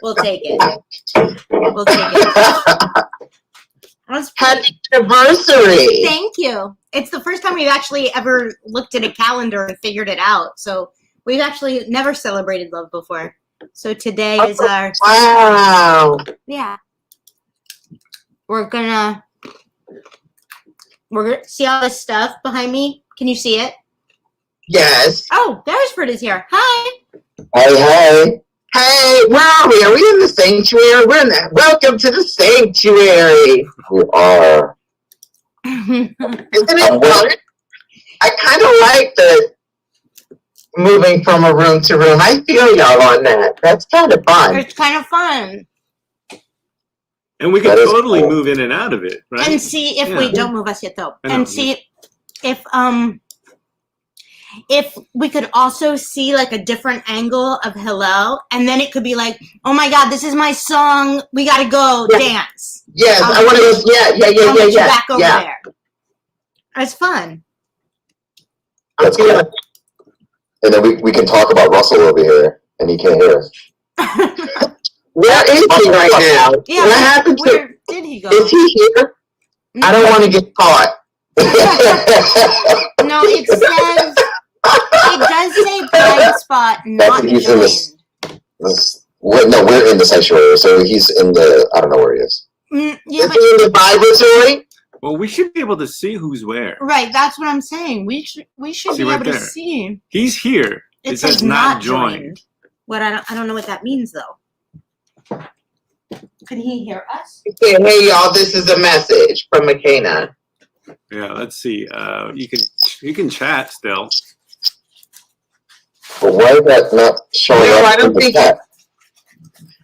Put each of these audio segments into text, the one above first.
We'll take it. We'll take it. Happy anniversary. Thank you. It's the first time we've actually ever looked at a calendar and figured it out. So we've actually never celebrated love before. So today is our... Wow. Yeah. We're gonna see all this stuff behind me. Can you see it? Yes. Oh, Beresford is here. Hi. Hey. Hey, where are we? Are we in the sanctuary? We're in the... Welcome to the sanctuary. We are. Isn't it fun? I kind of like the moving from a room to room. I feel y'all on that. That's kind of fun. It's kind of fun. And we can totally move in and out of it, right? And see if we don't move us yet though. And see if we could also see like a different angle of hello, and then it could be like, oh my God, this is my song. We gotta go dance. Yes, I want to go. Yeah. Back over there. It's fun. That's cool. And then we can talk about Russell over here, and he can't hear us. Where is he right now? Yeah, what happened to? Where did he go? Is he here? I don't want to get caught. No, it says. It does say blind spot, not joined. No, we're in the sanctuary, so he's in the, I don't know where he is. Yeah, is he in the vibratory? Well, we should be able to see who's where. Right, that's what I'm saying. We should be able to see. He's here. It says not joined. What I don't know what that means though. Can he hear us? Okay, hey y'all, this is a message from McKenna. Yeah, let's see. You can chat still. But why is that not showing up? I don't think.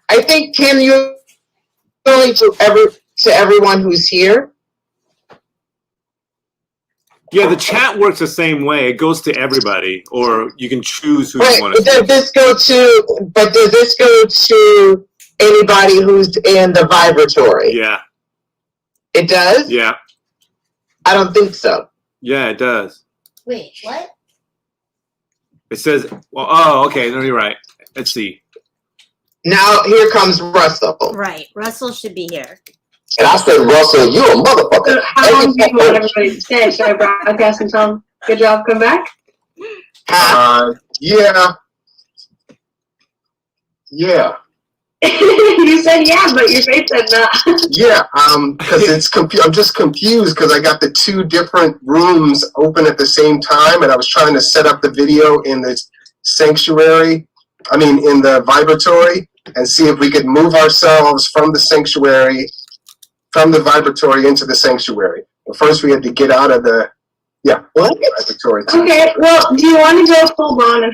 I think Tim, you only to everyone who's here. Yeah, the chat works the same way. It goes to everybody, or you can choose who you want to. Does this go to? But does this go to anybody who's in the vibratory? Yeah. It does? Yeah. I don't think so. Yeah, it does. Wait, what? It says, well, oh, okay, no, you're right. Let's see. Now, here comes Russell. Right, Russell should be here. And I said, Russell, you a motherfucker. How long do you want everybody to stay? Should I broadcast and tell them, good job, come back? Yeah. Yeah. You said yeah, but your face said no. Yeah, because I'm just confused because I got the two different rooms open at the same time, and I was trying to set up the video in the sanctuary, in the vibratory, and see if we could move ourselves from the sanctuary, from the vibratory into the sanctuary. But first we had to get out of the, vibratory. Okay, well, do you want to go full on and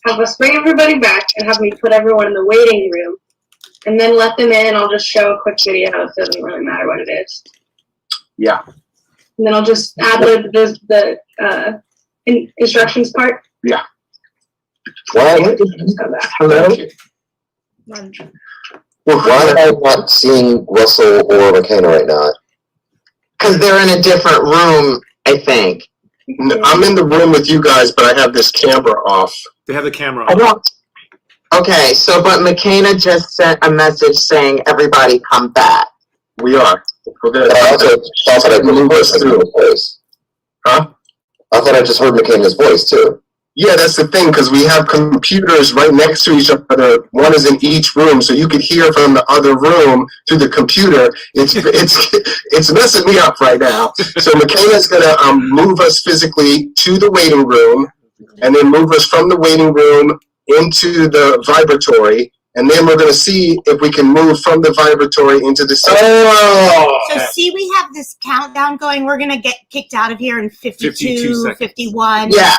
have us bring everybody back and have me put everyone in the waiting room and then let them in? I'll just show a quick video. It doesn't really matter what it is. Yeah. And then I'll just add the instructions part. Yeah. Why? Hello? Why am I not seeing Russell or McKenna right now? Because they're in a different room, I think. I'm in the room with you guys, but I have this camera off. They have the camera on. Okay, but McKenna just sent a message saying, everybody come back. We are. We're gonna I also thought I move us through the voice. Huh? I thought I just heard McKenna's voice too. Yeah, that's the thing, because we have computers right next to each other. One is in each room, so you could hear from the other room through the computer. It's messing me up right now. So McKenna's gonna move us physically to the waiting room, and then move us from the waiting room into the vibratory, and then we're gonna see if we can move from the vibratory into the So see, we have this countdown going. We're gonna get kicked out of here in 52 51. Yeah.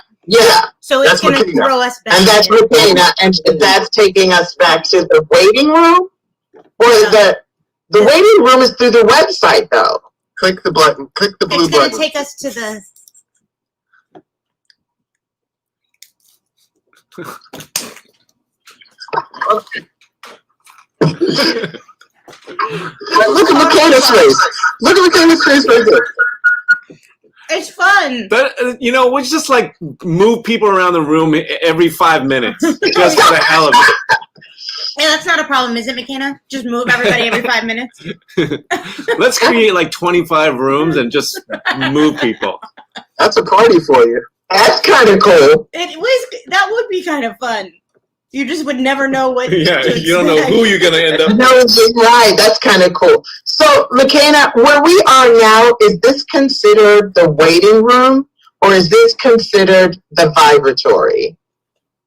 So it's going to throw us back. And that's McKenna, and that's taking us back to the waiting room? Or the waiting room is through the website, though. Click the button. Click the blue button. It's going to take us to the... Look at McKenna's face. Look at McKenna's face right there. It's fun. But, we just move people around the room every 5 minutes. Just for the hell of it. not a problem, is it, McKenna? Just move everybody every 5 minutes. Let's create like 25 rooms and just move people. That's a party for you. That's kind of cool. That would be kind of fun. You just would never know what. Yeah, to you don't know expect. who you're gonna end up. No, right. That's kind of cool. So, McKenna, where we are now, is this considered the waiting room, or is this considered the vibratory?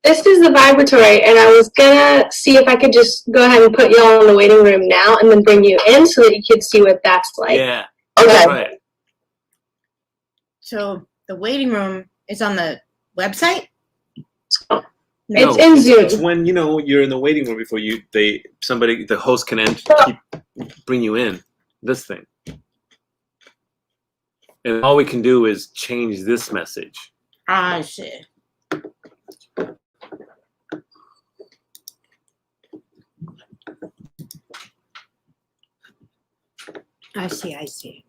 This is the vibratory, and I was gonna see if I could just go ahead and put y'all in the waiting room now and then bring you in so that you could see what that's like. Yeah. Okay. Right. So the waiting room is on the website. It's in Zoom. It's when you're in the waiting room before the host can bring you in. This thing, and all we can do is change this message. I see. I see.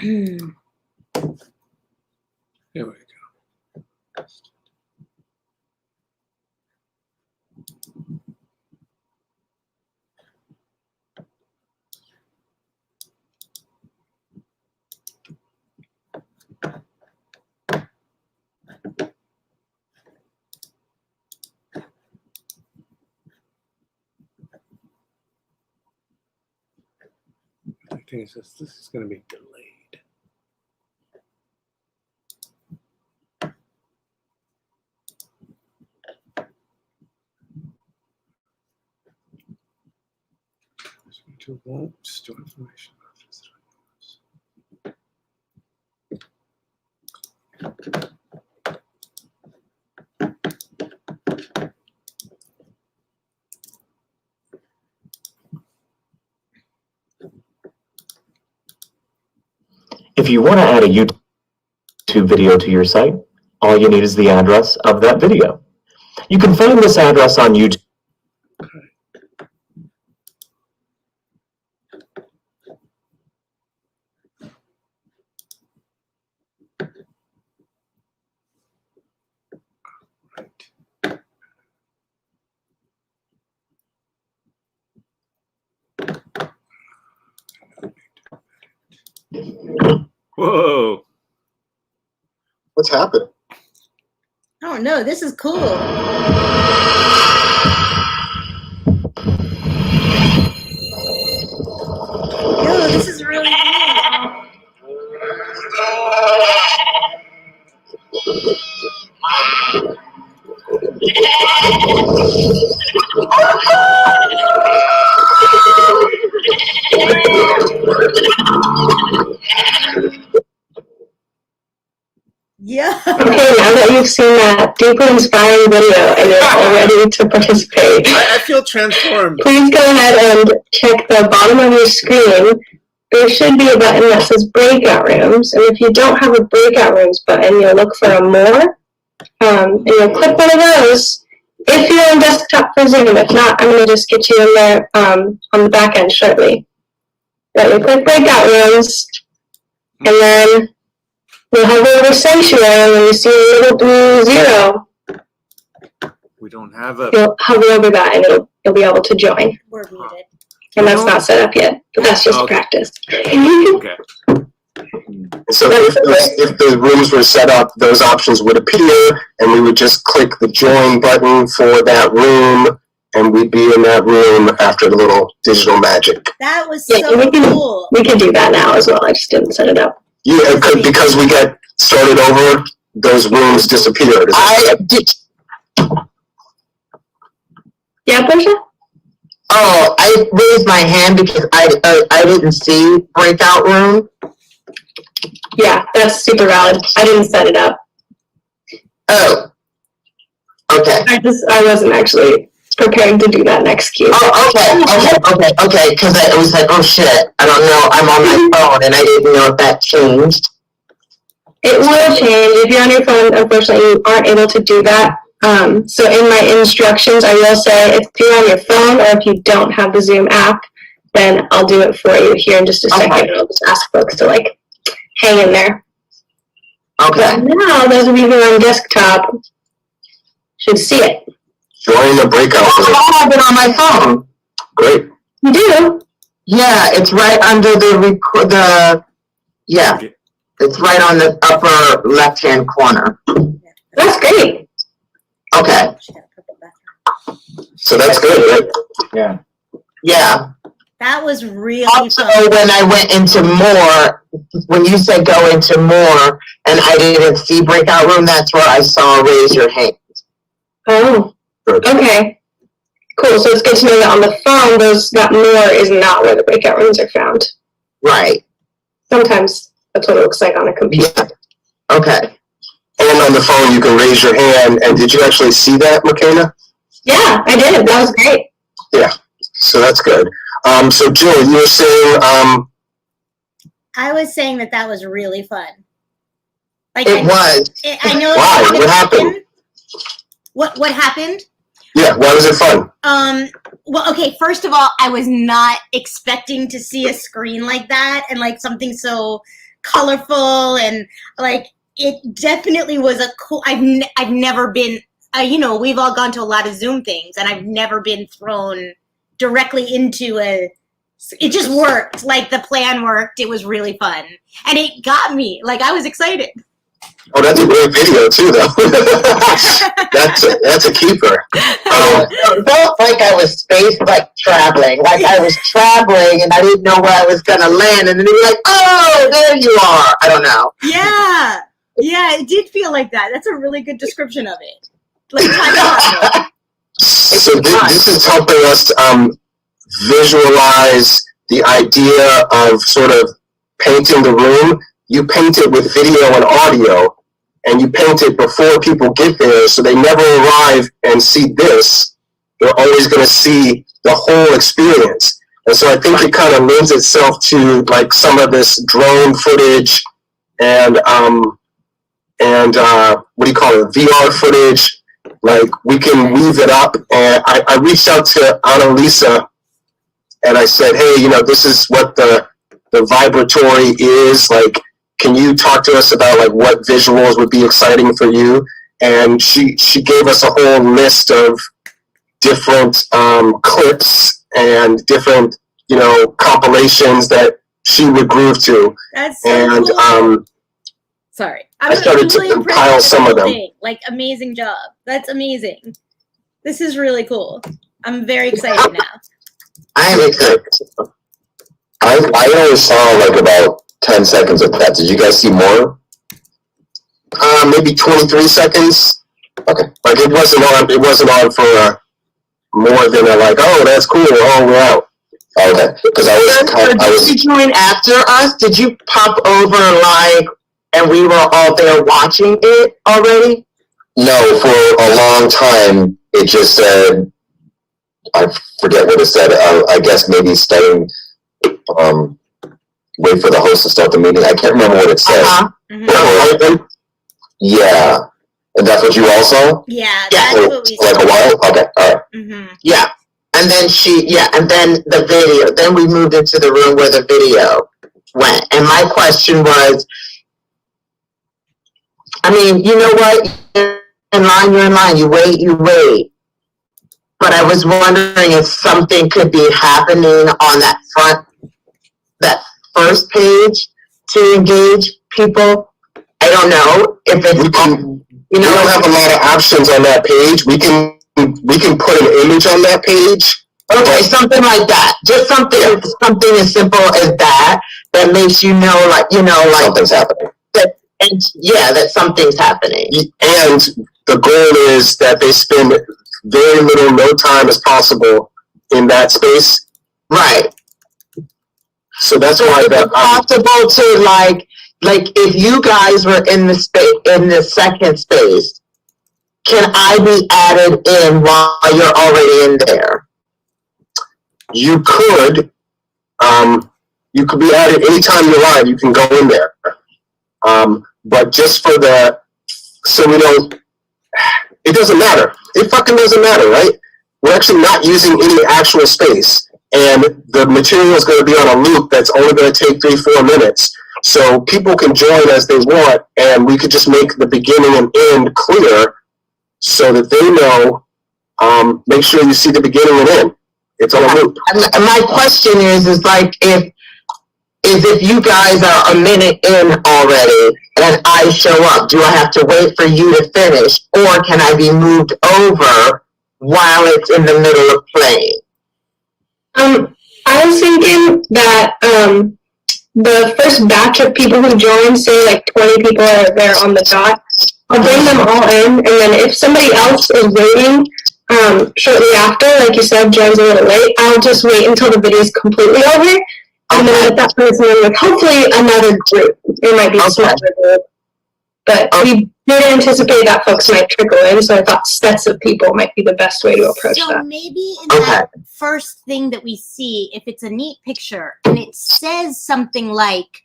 Here we go. The thing is, this is going to be delayed. To won't store information. If you want to add a YouTube video to your site, all you need is the address of that video. You can find this address on YouTube. Whoa! What's happened? Oh no, this is cool. Yo, this is really cool. Yeah. Okay, now that you've seen that deeply inspiring video and you're all ready to participate, I feel transformed. please go ahead and check the bottom of your screen. There should be a button that says breakout rooms, and if you don't have a breakout rooms button, you'll look for a more, and you'll click one of those if you're on desktop for Zoom. If not, I'm going to just get you in there on the back end shortly. But you click breakout rooms, and then you'll hover over sanctuary, and when you see a little blue 0, We don't have a. you'll hover over that, and you'll be able to join. We're muted. And that's not set up yet, but that's just Okay. practice. Okay. So if the rooms were set up, those options would appear, and we would just click the join button for that room, and we'd be in that room after the little digital magic. That was Yeah, so we can- cool. We can do that now as well. I just didn't set it up. Yeah, because we get started over, those rooms disappeared. Is that I correct? did. Yeah, Portia? Oh, I raised my hand because I didn't see breakout room. Yeah, that's super valid. I didn't set it up. Oh. Okay. I wasn't actually preparing to do that next cue. Oh, okay. Because I was like, oh shit, I don't know. I'm on my phone and I didn't know if that changed. It will change. If you're on your phone, unfortunately, you aren't able to do that. So in my instructions, I will say if you're on your phone or if you don't have the Zoom app, then I'll do it for you here in just a second. Okay. I'll just ask folks to like hang in there. Okay. But now those of you who are on desktop should see it. Join the breakout room. I have it on my phone. Great. You do? Yeah, it's right under yeah, it's right on the upper left-hand corner. That's great. Okay. So that's good, right? Yeah. Yeah. That was really Also, fun. when I went into more, when you said go into more, and I didn't see breakout room, that's where I saw raise your hand. Oh, okay. Cool. So it's good to know that on the phone, that more is not where the breakout rooms are found. Right. Sometimes that's what it looks like on a computer. Yeah. Okay. And on the phone, you can raise your hand. And did you actually see that, McKenna? Yeah, I did. That was great. Yeah. So that's good. So Jill, you were saying, I was saying that was really fun. Like It was. I know. Why? What happened? What happened? Yeah, why was it fun? Well, okay, first of all, I was not expecting to see a screen like that and like something so colorful, and like it definitely was a cool. I've never been, we've all gone to a lot of Zoom things, and I've never been thrown directly into it just worked. Like the plan worked. It was really fun, and it got me. Like I was excited. Oh, that's a great video too, though. that's a keeper. It felt like I was traveling. Like I was traveling and I didn't know where I was going to land. And then they were like, oh, there you are. I don't know. Yeah. Yeah, it did feel like that. That's a really good description of it. Like time travel. So this is helping us visualize the idea of sort of painting the room. You paint it with video and audio, and you paint it before people get there, so they never arrive and see this. They're always going to see the whole experience. And so I think it kind of lends itself to like some of this drone footage and what do you call it, VR footage. Like we can weave it up. And I reached out to Annalisa and I said, hey, this is what the vibratory is. Like, can you talk to us about like what visuals would be exciting for you? And she gave us a whole list of different clips and different compilations that she would groove to. That's so and cool. Sorry, I started to compile some of them. Like amazing job. That's amazing. This is really cool. I'm very excited now. I am excited. I only saw like about 10 seconds of that. Did you guys see more? Maybe 23 seconds. Okay. Like it wasn't on for more than oh, that's cool. Oh, we're out. Okay. Because Did you join after us? Did you pop over and we were all there watching it already? No, for a long time it just said, I forget what it said. I guess maybe starting wait for the host to start the meeting. I can't remember what it said. Mm-hmm. Yeah. And that's what you all saw? Yeah, that's what we saw. Like a while? Okay, all right. Mm-hmm. Yeah. And then and then the video. Then we moved into the room where the video went. And my question was, I mean, you know what? You're in line. You wait. But I was wondering if something could be happening on that first page to engage people. I don't know if it's we don't have a lot of options on that page. We can put an image on that page. Okay, something like that. Just something as simple as that makes something's happening. That something's happening. And the goal is that they spend very little, no time as possible in that space. Right. So that's why it's possible to like if you guys were in the second space, can I be added in while you're already in there? You could be added anytime you're live. You can go in there. But just so we don't, it doesn't matter. It fucking doesn't matter, right? We're actually not using any actual space, and the material is going to be on a loop that's only going to take 3-4 minutes. So people can join as they want, and we could just make the beginning and end clear so that they know. Make sure you see the beginning and end. It's on a loop. My question is like if you guys are a minute in already and I show up, do I have to wait for you to finish, or can I be moved over while it's in the middle of playing? I was thinking that the first batch of people who join, say like 20 people are there on the dot, I'll bring them all in, and then if somebody else is waiting shortly after, like you said, joins a little late, I'll just wait until the video is completely over, and then let that person in with hopefully another group. It might be a smaller group. But we did anticipate that folks might trickle in, so I thought sets of people might be the best way to approach So that. maybe in that first thing that we see, if it's a neat picture and it says something like,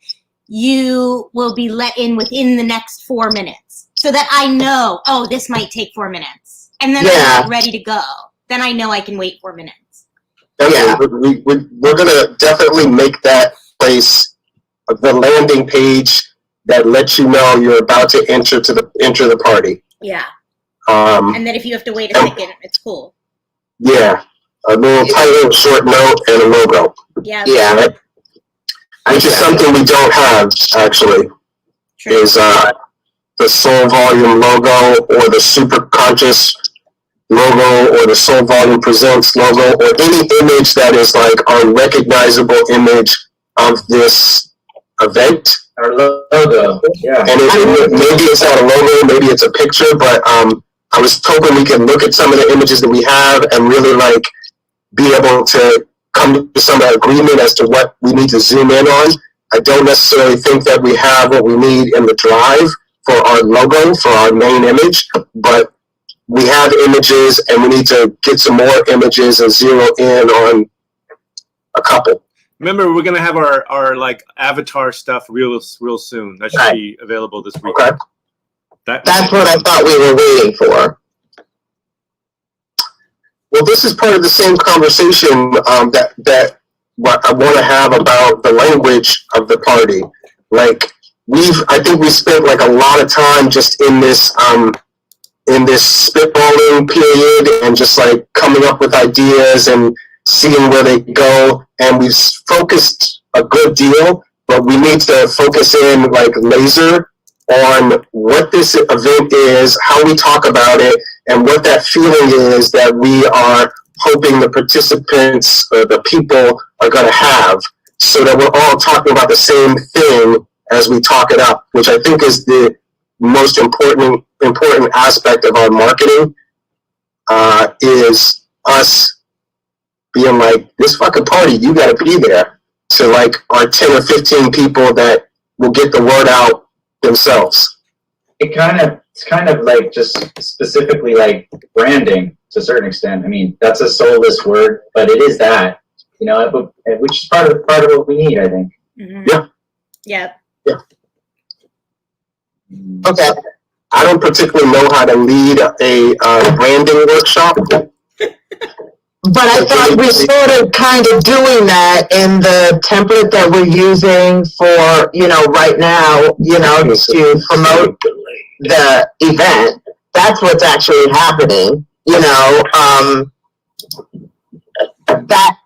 you will be let in within the next 4 minutes, so that I know, oh, this might take 4 minutes. And then I'm ready to go. Then I know I can wait 4 minutes. We're going to definitely make that place the landing page that lets you know you're about to enter the party. Yeah. And then if you have to wait a second, it's cool. Yeah, a little title, short note, and a logo. Yeah. Yeah. Right? Which is something we don't have, actually, is the Soul Volume logo or the SUPRAconscious logo or the Soul Volume Presents logo or any image that is like a recognizable image of this event. Our logo, yeah. And maybe it's not a logo, maybe it's a picture, but I was hoping we can look at some of the images that we have and really like be able to come to some agreement as to what we need to zoom in on. I don't necessarily think that we have what we need in the drive for our logo, for our main image, but we have images and we need to get some more images and zero in on a couple. Remember, we're gonna have our like avatar stuff real soon. That should be available this week. Okay. That's what I thought we were waiting for. Well, this is part of the same conversation that what I want to have about the language of the party. Like I think we spent like a lot of time just in this spitballing period and just like coming up with ideas and seeing where they go, and we've focused a good deal, but we need to focus in like laser on what this event is, how we talk about it, and what that feeling is that we are hoping the participants, the people, are going to have, so that we're all talking about the same thing as we talk it up, which I think is the most important aspect of our marketing, is us being like, this fucking party, you got to be there, to like our 10 or 15 people that will get the word out themselves. It's kind of like just specifically like branding to a certain extent. I mean, that's a soulless word, but it is that, you know, which is part of what we need, I think. Mm-hmm. Yeah. Yep. Yeah. Okay. I don't particularly know how to lead a branding workshop. But I thought we started kind of doing that in the template that we're using for, right now, to promote the event. That's what's actually happening, that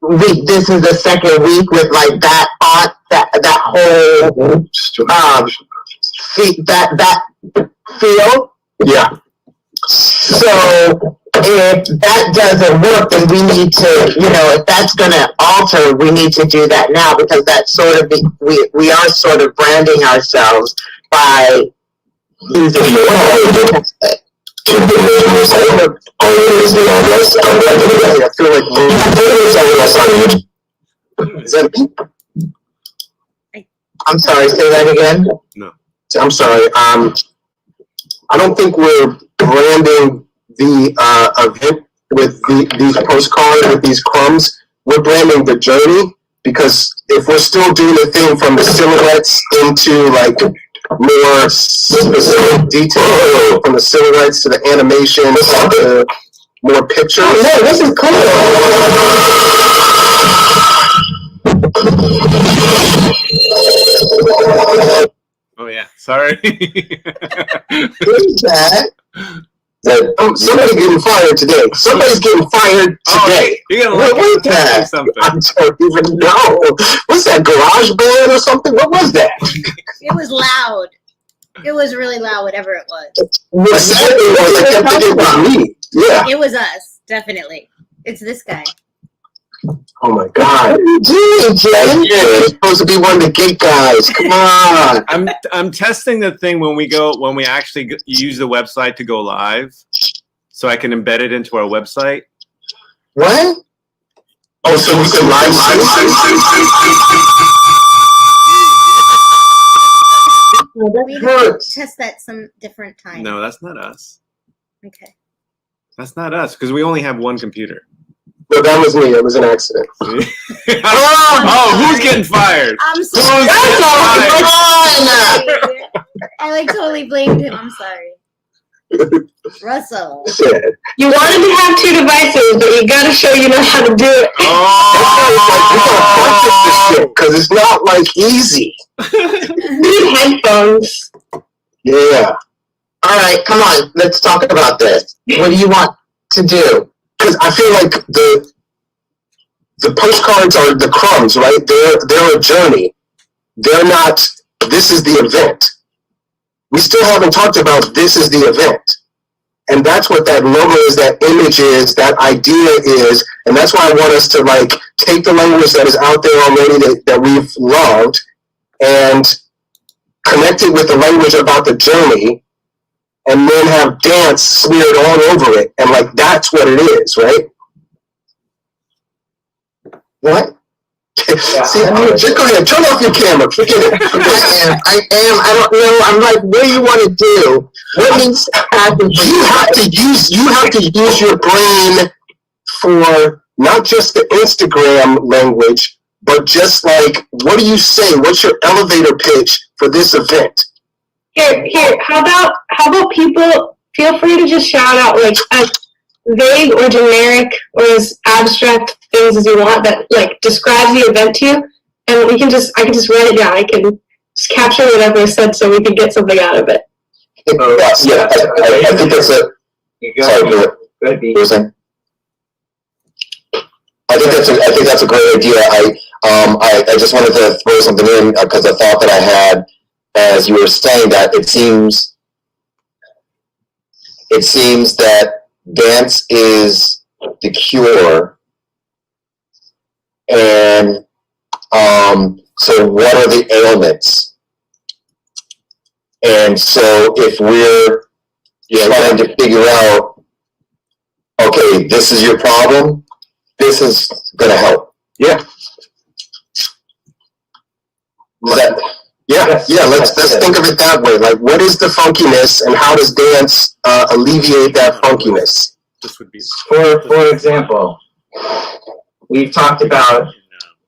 week, this is the second week with like that whole, that feel. Yeah. So if that doesn't work, then we need to, if that's going to alter, we need to do that now, because that's sort of, we are sort of branding ourselves by using the I feel like I'm sorry, say that again? No. I'm sorry. I don't think we're branding the event with these postcards, with these crumbs. We're branding the journey, because if we're still doing the thing from the silhouettes into like more specific detail from the silhouettes to the animations to more pictures. Oh, no, this is cool. Oh yeah, sorry. What is that? Somebody's getting fired today. Somebody's getting fired today. You're gonna What like was that? something. I don't even know. What's that, garage band or something? What was that? It was loud. It was really loud, whatever it was. The sad thing was I kept thinking about me. Yeah. It was us, definitely. It's this guy. Oh my God. What are you doing, Jay? You're supposed to be one of the gate guys. Come on. I'm testing the thing when we actually use the website to go live, so I can embed it into our website. What? Oh, so we can live. Oh, that We hurts. test that some different time. No, that's not us. Okay. That's not us because we only have one computer. No, that was me. It was an accident. Oh, who's getting fired? I'm Who's sorry. getting fired? I like totally blamed him. I'm sorry. Russell. Shit. You wanted to have two devices, but you gotta show you know how to do it. Because it's not like easy. You need headphones. Yeah. All right, come on. Let's talk about this. What do you want to do? Because I feel like the postcards are the crumbs, right? They're a journey. They're not, this is the event. We still haven't talked about this is the event. And that's what that logo is, that image is, that idea is. And that's why I want us to like take the language that is out there already that we've loved and connect it with the language about the journey, and then have dance smeared all over it. And like, that's what it is, right? What? See, just go ahead, turn off your camera. Forget it. I don't know. I'm like, what do you want to do? What needs to happen? You have to use your brain for not just the Instagram language, but just like, what do you say? What's your elevator pitch for this event? Here. How about people feel free to just shout out like as vague or generic or as abstract things as you want that like describes the event to you, and I can just write it down. I can just capture whatever is said so we can get something out of it. Yeah, I think that's a. Sorry, go ahead. What was that? I think that's a great idea. I just wanted to throw something in because the thought that I had as you were saying that it seems that dance is the cure, and so what are the ailments? And so if we're trying to figure out, okay, this is your problem, this is going to help. Yeah. Let's think of it that way. Like, what is the funkiness, and how does dance alleviate that funkiness? This would be For example, we've talked about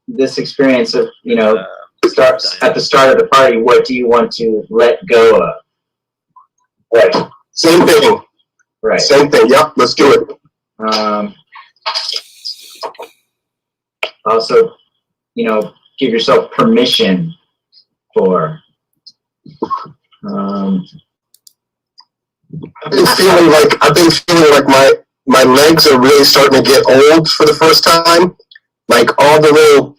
this experience of, at the start of the party, what do you want to let go of? Right. Same thing. Right. Same thing. Yep. Let's do it. Also, give yourself permission for. I've been feeling like my legs are really starting to get old for the first time. Like all the little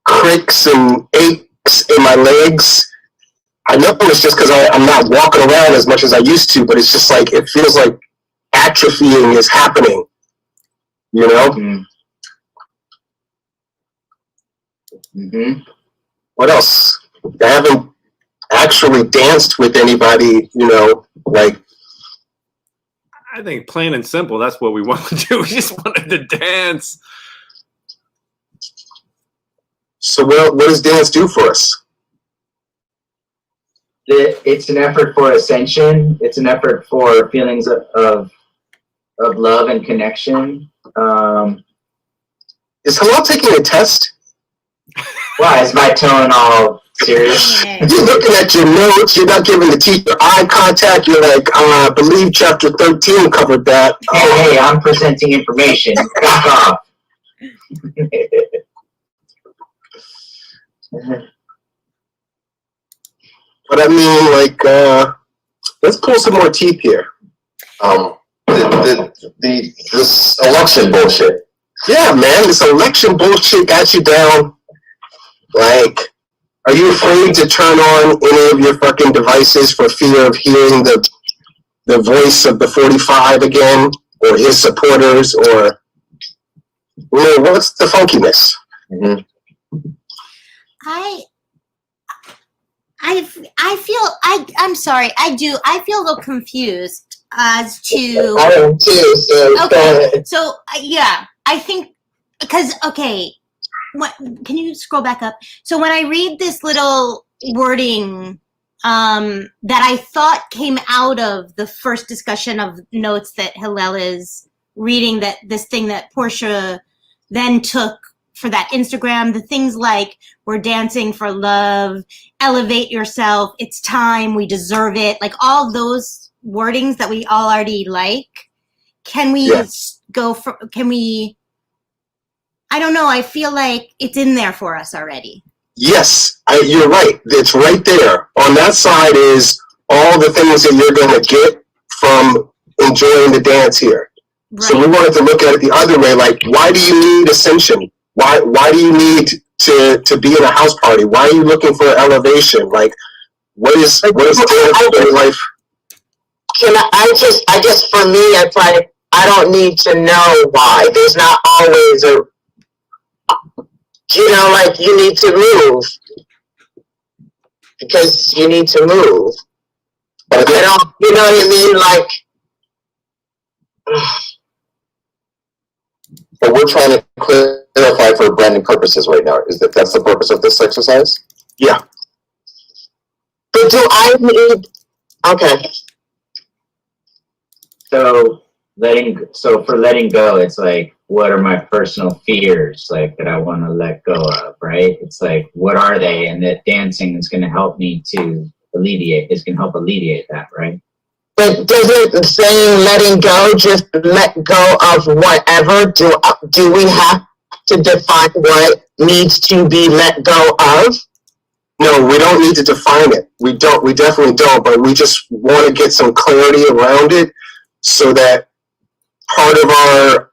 cricks and aches in my legs. I know it's just because I'm not walking around as much as I used to, but it's just like, it feels like atrophying is happening. You know? Mm-hmm. What else? I haven't actually danced with anybody, like. I think plain and simple, that's what we want to do. We just wanted to dance. So what does dance do for us? It's an effort for ascension. It's an effort for feelings of love and connection. Is Halal taking a test? Why is my tone all Serious? You're looking at your notes. You're not giving the teacher eye contact. You're like, I believe chapter 13 covered that. Hey, I'm presenting information. Back off. But I mean, like, let's pull some more teeth here. This election bullshit. Yeah, man, this election bullshit got you down. Like, are you afraid to turn on any of your fucking devices for fear of hearing the voice of the 45 again, or his supporters, or, you know, what's the funkiness? Mm-hmm. I'm sorry. I feel a little confused as to. I am too. So Okay. So yeah, I think because what? Can you scroll back up? So when I read this little wording that I thought came out of the first discussion of notes that Hillel is reading, that this thing that Portia then took for that Instagram, the things like we're dancing for love, elevate yourself, it's time, we deserve it, like all those wordings that we all already like. Can we I don't know, I feel like it's in there for us already. Yes, you're right. It's right there. On that side is all the things that you're going to get from enjoying the dance here. Right. So we wanted to look at it the other way, like, why do you need ascension? Why do you need to be in a house party? Why are you looking for elevation? Like, what is dance in life? I guess for me, it's like, I don't need to know why. There's not always like, you need to move because you need to move. But I don't, you know what I mean? Like, but we're trying to clarify for branding purposes right now. Is that's the purpose of this exercise? Yeah. But do I need? Okay. So for letting go, it's like, what are my personal fears, like, that I want to let go of, right? It's like, what are they? And that dancing is going to help me to help alleviate that, right? But doesn't saying letting go just let go of whatever? Do we have to define what needs to be let go of? No, we don't need to define it. We definitely don't, but we just want to get some clarity around it so that part of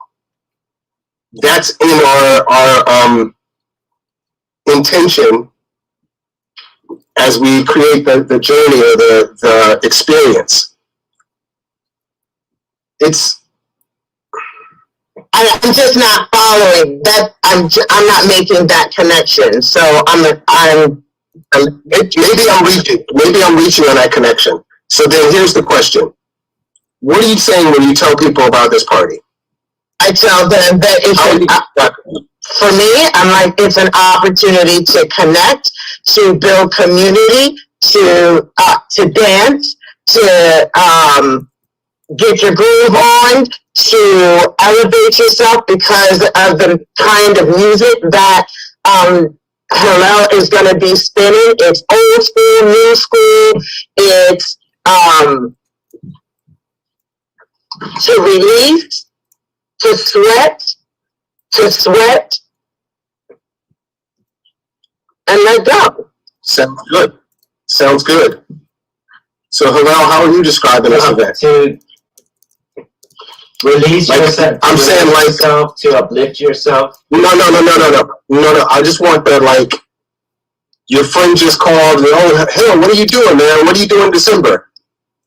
that's in our intention as we create the journey or the experience. I'm just not following that. I'm not making that connection. So maybe I'm reaching on that connection. So then here's the question. What are you saying when you tell people about this party? I tell them that for me, I'm like, it's an opportunity to connect, to build community, to dance, to get your groove on, to elevate yourself because of the kind of music that Hillel is going to be spinning. It's old school, new school. It's to release, to sweat, and let go. Sounds good. Sounds good. So Hillel, how are you describing this event? To release yourself. I'm saying like yourself, to uplift yourself. No. I just want the, like, your friend just called. Oh, hey, what are you doing, man? What are you doing in December?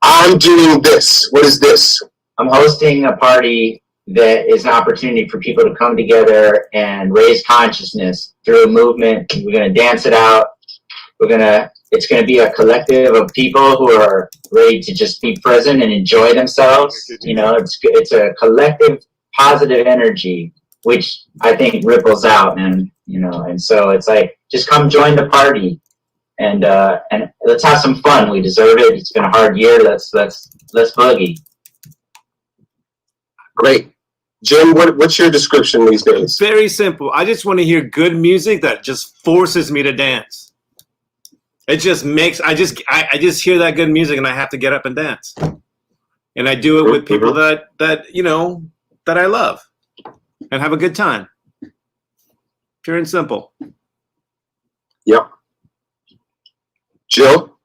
I'm doing this. What is this? I'm hosting a party that is an opportunity for people to come together and raise consciousness through a movement. We're going to dance it out. It's going to be a collective of people who are ready to just be present and enjoy themselves. You know, it's a collective positive energy, which I think ripples out, and so it's like, just come join the party and let's have some fun. We deserve it. It's been a hard year. Let's boogie. Great. Jim, what's your description these days? Very simple. I just want to hear good music that just forces me to dance. It just makes I just hear that good music and I have to get up and dance. And I do it with people that you know that I love and have a good time. Pure and simple. Yep. Jill?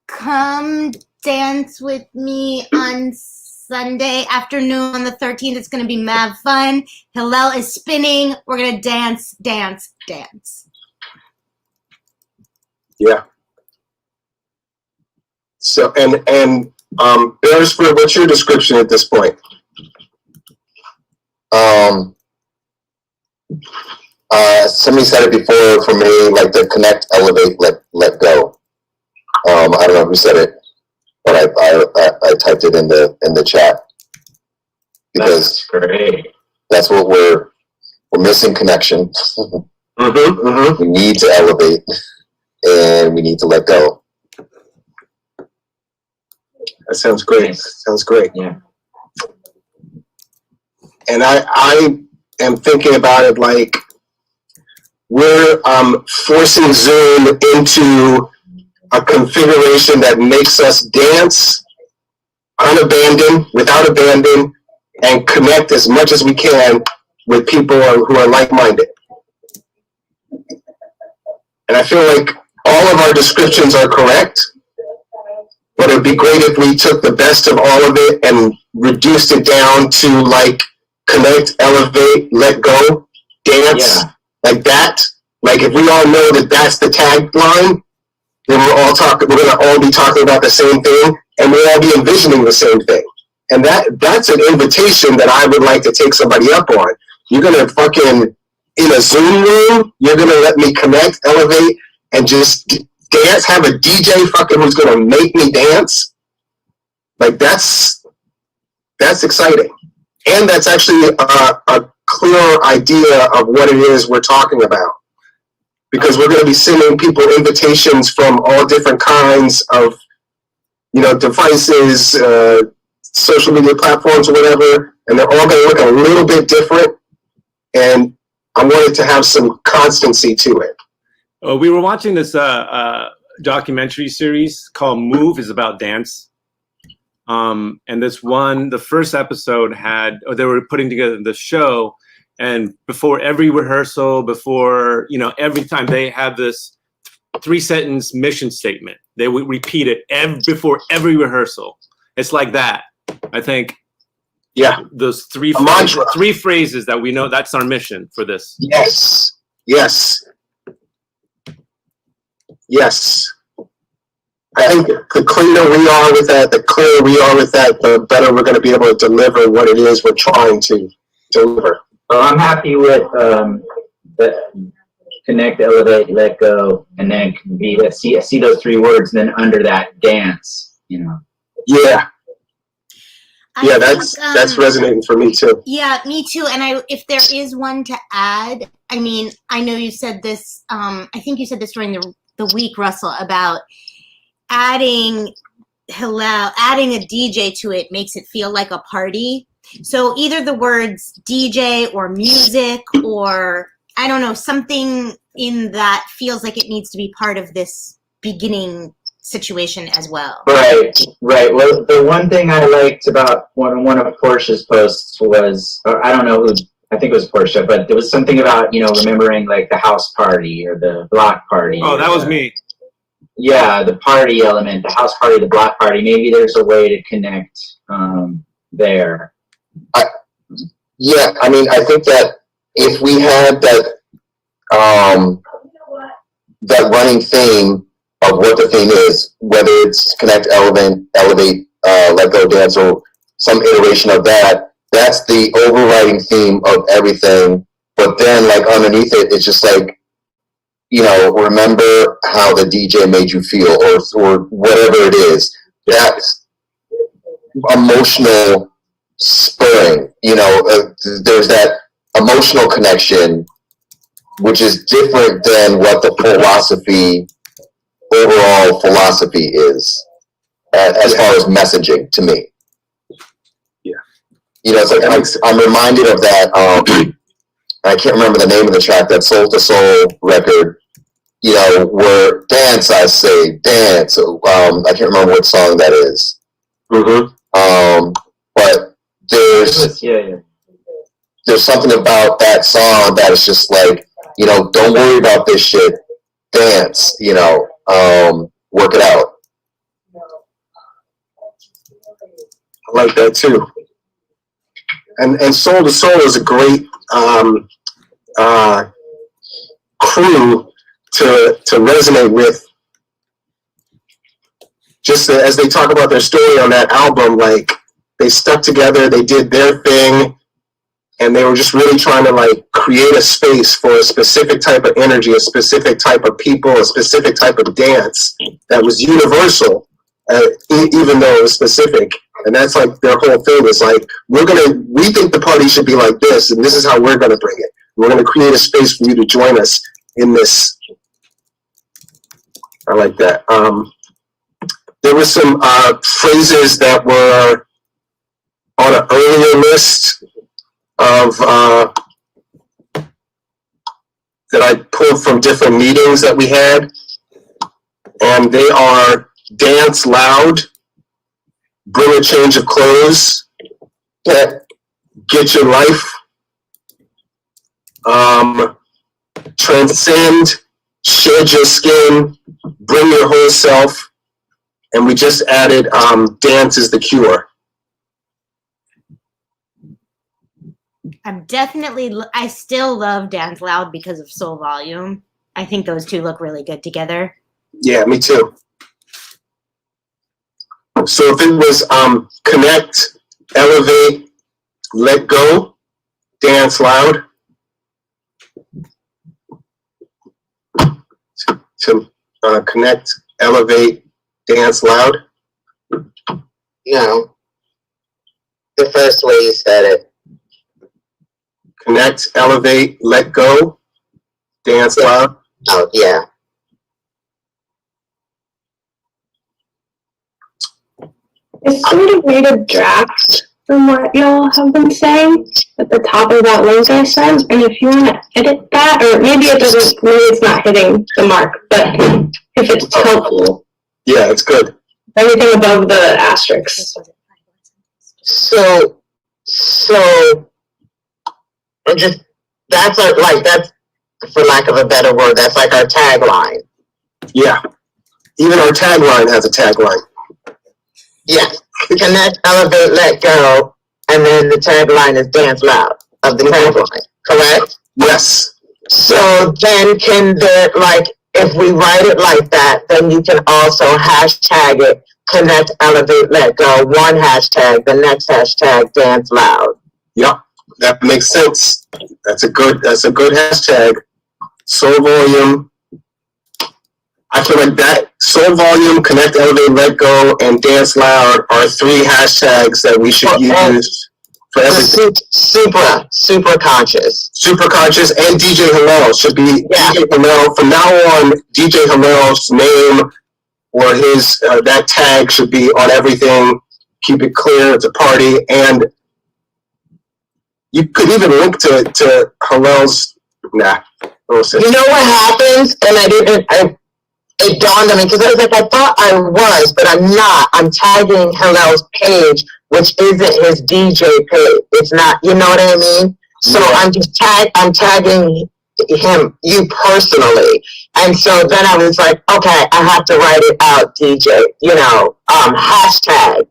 Come dance with me on Sunday afternoon on the 13th. It's going to be mad fun. Hillel is spinning. We're going to dance, dance, dance. Yeah. So, Beresford, what's your description at this point? Somebody said it before for me, like the connect, elevate, let go. I don't know who said it, but I typed it in the chat because that's what we're missing connection. We need to elevate and we need to let go. That sounds great. Sounds great. Yeah. And I am thinking about it like we're forcing Zoom into a configuration that makes us dance unabandoned, without abandon, and connect as much as we can with people who are like-minded. And I feel like all of our descriptions are correct, but it would be great if we took the best of all of it and reduced it down to like connect, elevate, let go, dance, like that. Like if we all know that that's the tagline, then we're gonna all be talking about the same thing, and we'll all be envisioning the same thing. And that's an invitation that I would like to take somebody up on. You're gonna fucking, in a Zoom room, you're gonna let me connect, elevate, and just dance, have a DJ fucking who's gonna make me dance. Like that's exciting. And that's actually a clear idea of what it is we're talking about. Because we're gonna be sending people invitations from all different kinds of, devices, social media platforms or whatever, and they're all gonna look a little bit different. And I wanted to have some constancy to it. We were watching this documentary series called Move, is about dance. And the first episode they were putting together the show, and before every rehearsal, every time, they have this 3-sentence mission statement. They would repeat it before every rehearsal. It's like that. I think. Yeah. Those three phrases that we know, that's our mission for this. Yes. Yes. Yes. I think the cleaner we are with that, the clearer we are with that, the better we're going to be able to deliver what it is we're trying to deliver. Well, I'm happy with the connect, elevate, let go, and then see those 3 words, and then under that, dance. Yeah. I think, that's resonating for me too. Yeah, me too. And if there is one to add, I mean, I know you said this. I think you said this during the week, Russell, about adding a DJ to it makes it feel like a party. So either the words DJ or music, or I don't know, something in that feels like it needs to be part of this beginning situation as well. Right. Well, the one thing I liked about one of Portia's posts was, or I don't know who, I think it was Portia, but there was something about, remembering like the house party or the block party. Oh, that was me. Yeah, the party element, the house party, the block party. Maybe there's a way to connect there. Yeah, I mean, I think that if we had that running theme of what the theme is, whether it's connect, elevate, let go, dance, or some iteration of that, that's the overriding theme of everything. But then, like, underneath it, it's just like, remember how the DJ made you feel, or whatever it is. That's emotional spurring. There's that emotional connection, which is different than what the overall philosophy is, as far as messaging to me. Yeah. It's like I'm reminded of that. I can't remember the name of the track, that Soul to Soul record, you know, where dance, I say dance. I can't remember what song that is. But there's something about that song that is just like, you know, don't worry about this shit. Dance, you know, work it out. I like that too. And Soul to Soul is a great crew to resonate with. Just as they talk about their story on that album, like they stuck together, they did their thing, and they were just really trying to like create a space for a specific type of energy, a specific type of people, a specific type of dance that was universal, even though it was specific. And that's like their whole thing is like, we think the party should be like this, and this is how we're gonna bring it. We're gonna create a space for you to join us in this. I like that. There were some phrases that were on an earlier list of that I pulled from different meetings that we had, and they are dance loud, bring a change of clothes, get your life, transcend, shed your skin, bring your whole self, and we just added dance is the cure. I still love Dance Loud because of Soul Volume. I think those two look really good together. Yeah, me too. So if it was connect, elevate, let go, dance loud. To connect, elevate, dance loud. No. The first way you said it. Connect, elevate, let go, dance loud. Oh, yeah. Is somebody made a draft from what y'all have been saying at the top of that link I sent? And if you want to edit that, or maybe maybe it's not hitting the mark, but if it's helpful. Yeah, it's good. Everything above the asterisks. So and just that's for lack of a better word, that's like our tagline. Yeah. Even our tagline has a tagline. Yeah. Connect, elevate, let go, and then the tagline is dance loud of the tagline, correct? Yes. So then if we write it like that, then you can also hashtag it, connect, elevate, let go, one hashtag, the next hashtag, dance loud. Yep. That makes sense. That's a good hashtag. Soul Volume. I feel like that Soul Volume, Connect, Elevate, Let Go, and Dance Loud are 3 hashtags that we should use for everything. SUPRAconscious. SUPRAconscious and DJ Hillel should be DJ Hillel. From now on, DJ Hillel's name or his that tag should be on everything. Keep it clear. It's a party, and you could even link to Hillel's. Nah. You know what happens? And it dawned on me because I was like, I thought I was, but I'm not. I'm tagging Hillel's page, which isn't his DJ page. It's not, you know what I mean? So yeah. I'm tagging you personally. And so then I was like, okay, I have to write it out, DJ, hashtag